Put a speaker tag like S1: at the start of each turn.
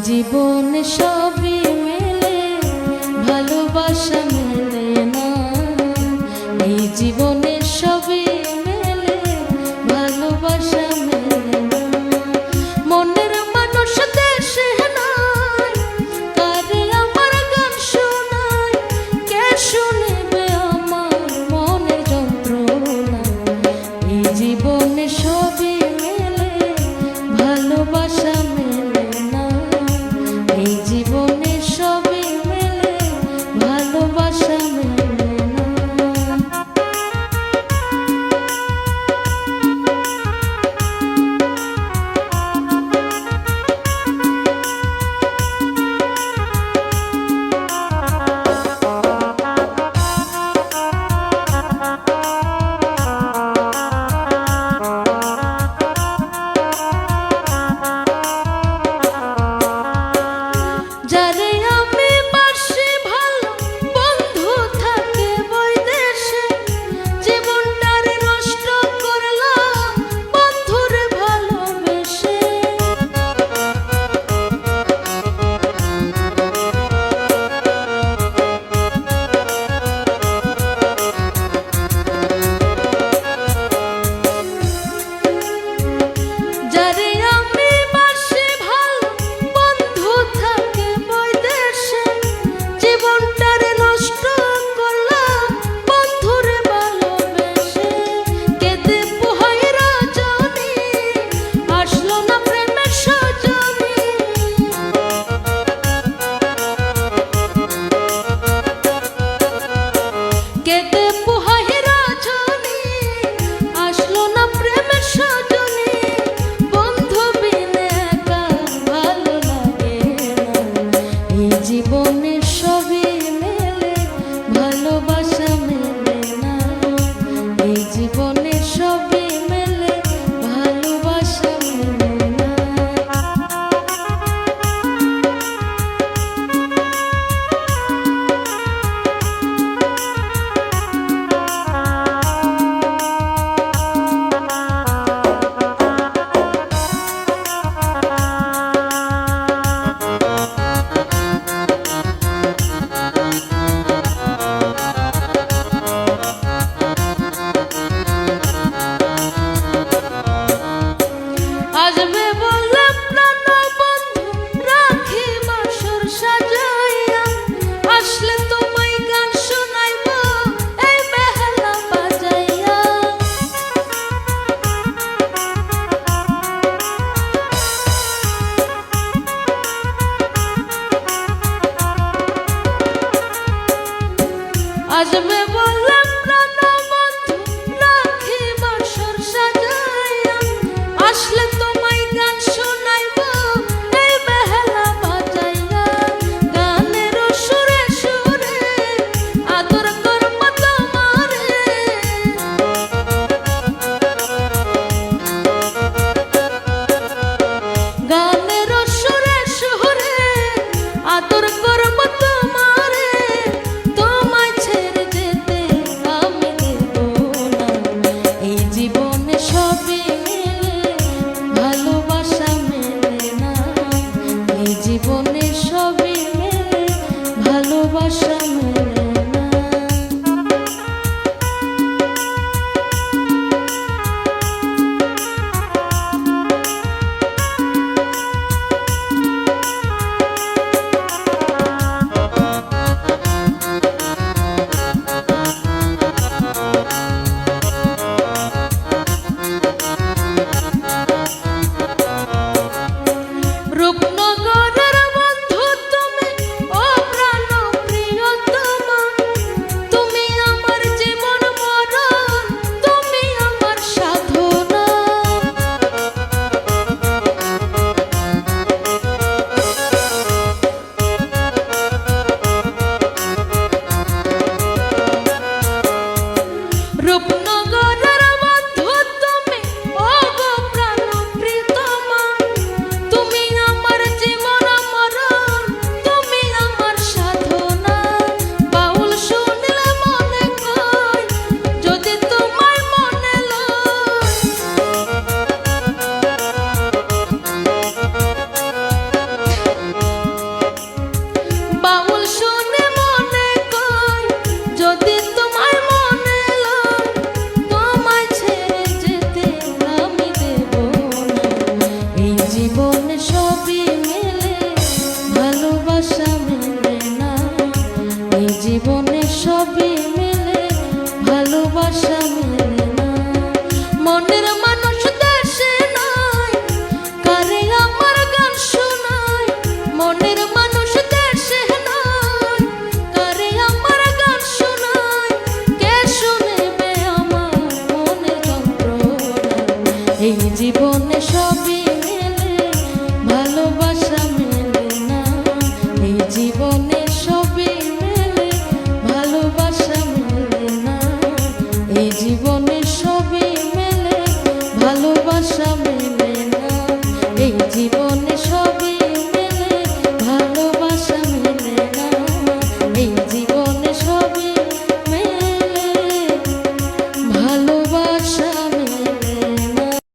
S1: জীবনে সবই মেলে, ভালোবাসা মেলে না। এই জীবনে সবই মেলে, ভালোবাসা মেলে না। মনের মানুষ দেশে নাই, কারে আমার গান শোনায়, কে শুনবে আমার মনের যন্ত্রণা। এই জীবনে সবই মেলে, ভালোবাসা মেলে না। এই জীবনে সবই মেলে, ভালোবাসা মেলে না। যারে আমি বাসি ভালো, বন্ধু থাকে বৈদেশে, জীবনটারে নষ্ট করলাম বন্ধুরে ভালোবেসে। যারে আমি বাসি ভালো, বন্ধু থাকে বৈদেশে, জীবনটারে নষ্ট করলাম বন্ধুরে ভালোবেসে। কেঁদে পোহাই রজনী, আসলো না প্রেমের সজনী। কেঁদে পোহাই রজনী, আসলো না প্রেমের সজনী। বন্ধু বিনে একা ভালো লাগে না। এই জীবনে সবই মেলে, ভালোবাসা মেলে না। এই জীবনে সবই মেলে, ভালোবাসা মেলে না। আসবে বললে প্রাণ বন্ধু, রাখি বাসর সাজাইয়া, আসলে তোমায় গান শোনাইব এই বেহালা বাজাইয়া। আসবে বললে প্রাণ বন্ধু, রাখি বাসর সাজাইয়া, আসলে তোমায় গান শোনাইব এই বেহালা বাজাইয়া। গানের সুরে সুরে আদর করব তোমারে, গানের সুরে সুরে আদর করব তোমারে। তোমায় ছেড়ে যেতে আমি দেব না। এই জীবনে সবই মেলে, ভালোবাসা মেলে না। এই জীবনে